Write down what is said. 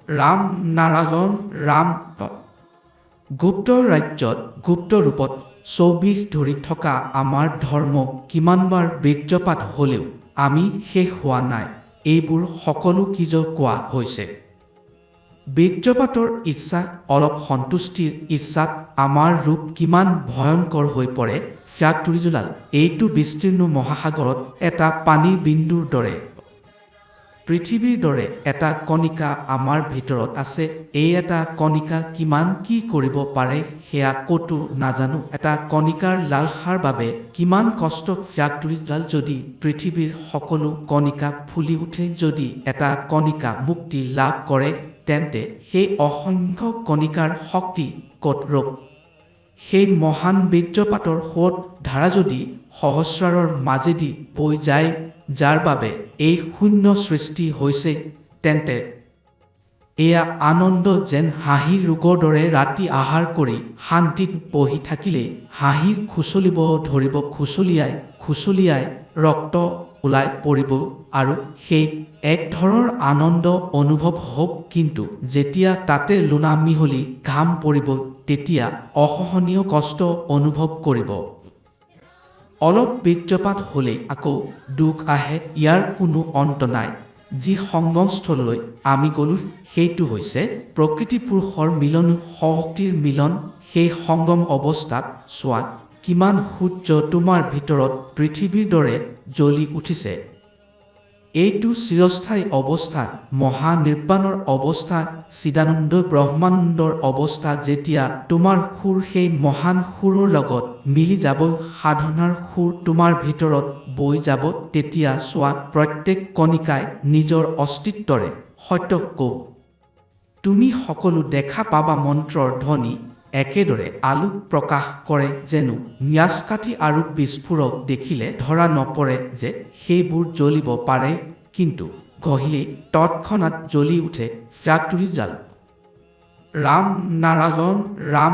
ৰাম নাৰায়ণ ৰাম। গুপ্ত ৰাজ্যত গুপ্ত ৰূপত ২৪ ধৰি থকা আমাৰ ধৰ্ম কিমানবাৰ বীৰ্যপাত হ'লেও আমি শেষ হোৱা নাই। এইবোৰ সকলো কিজৰ কোৱা হৈছে। বীৰ্যপাতৰ ইচ্ছাত অলপ সন্তুষ্টিৰ ইচ্ছাত আমাৰ ৰূপ কিমান ভয়ংকৰ হৈ পৰে। ফ্যাক্টৰীজোলাল এইটো বিস্তীৰ্ণ মহাসাগৰত এটা পানীৰ বিন্দুৰ দৰে। পৃথিৱীৰ দৰে এটা কণিকা আমাৰ ভিতৰত আছে। এই এটা কণিকা কিমান কি কৰিব পাৰে সেয়া ক'তো নাজানো। এটা কণিকাৰ লালসাৰ বাবে কিমান কষ্ট। ফ্যাক্টৰীজোলাল যদি পৃথিৱীৰ সকলো কণিকা ফুলি উঠে, যদি এটা কণিকা মুক্তি লাভ কৰে, তেন্তে সেই অসংখ্য কণিকাৰ শক্তি ক'ত ৰব? সেই মহান বীৰ্যপাতৰ সোঁত ধাৰা যদি সহস্ৰাৰৰ মাজেদি বৈ যায়, যাৰ বাবে এই শূন্য সৃষ্টি হৈছে, তেন্তে এয়া আনন্দ যেন হাঁহিৰ ৰোগৰ দৰে। ৰাতি আহাৰ কৰি শান্তিত বহি থাকিলেই হাঁহিৰ খুচলিব ধৰিব। খুচলিয়াই ৰক্ত ওলাই পৰিব আৰু সেই এক ধৰণৰ আনন্দ অনুভৱ হ'ব। কিন্তু যেতিয়া তাতে লোনা মিহলি ঘাম পৰিব, তেতিয়া অসহনীয় কষ্ট অনুভৱ কৰিব। অলপ বীৰ্যপাত হ'লেই আকৌ দুখ আহে। ইয়াৰ কোনো অন্ত নাই। যি সংগমস্থললৈ আমি গ'লো সেইটো হৈছে প্ৰকৃতি পুৰুষৰ মিলন, শক্তিৰ মিলন। সেই সংগম অৱস্থাত চোৱা কিমান সূৰ্য তোমাৰ ভিতৰত পৃথিৱীৰ দৰে জ্বলি উঠিছে। এইটো চিৰস্থায়ী অৱস্থা, মহানিৰ্বাণৰ অৱস্থা, চিদানন্দ ব্ৰহ্মানন্দৰ অৱস্থা। যেতিয়া তোমাৰ সুৰ সেই মহান সুৰৰ লগত মিলি যাব, সাধনাৰ সুৰ তোমাৰ ভিতৰত বৈ যাব, তেতিয়া চোৱা প্ৰত্যেক কণিকাই নিজৰ অস্তিত্বৰে সত্য ক'ব। তুমি সকলো দেখা পাবা। মন্ত্ৰৰ ধ্বনি একেদৰে আলোক প্ৰকাশ কৰে যেনো ম্যাজকাঠি আৰু বিস্ফোৰক দেখিলে ধৰা নপৰে যে সেইবোৰ জ্বলিব পাৰে, কিন্তু ঘঁহিলেই তৎক্ষণাৎ জ্বলি উঠে। ফ্যাক্টৰীজোলাল ৰাম নাৰায়ণ ৰাম।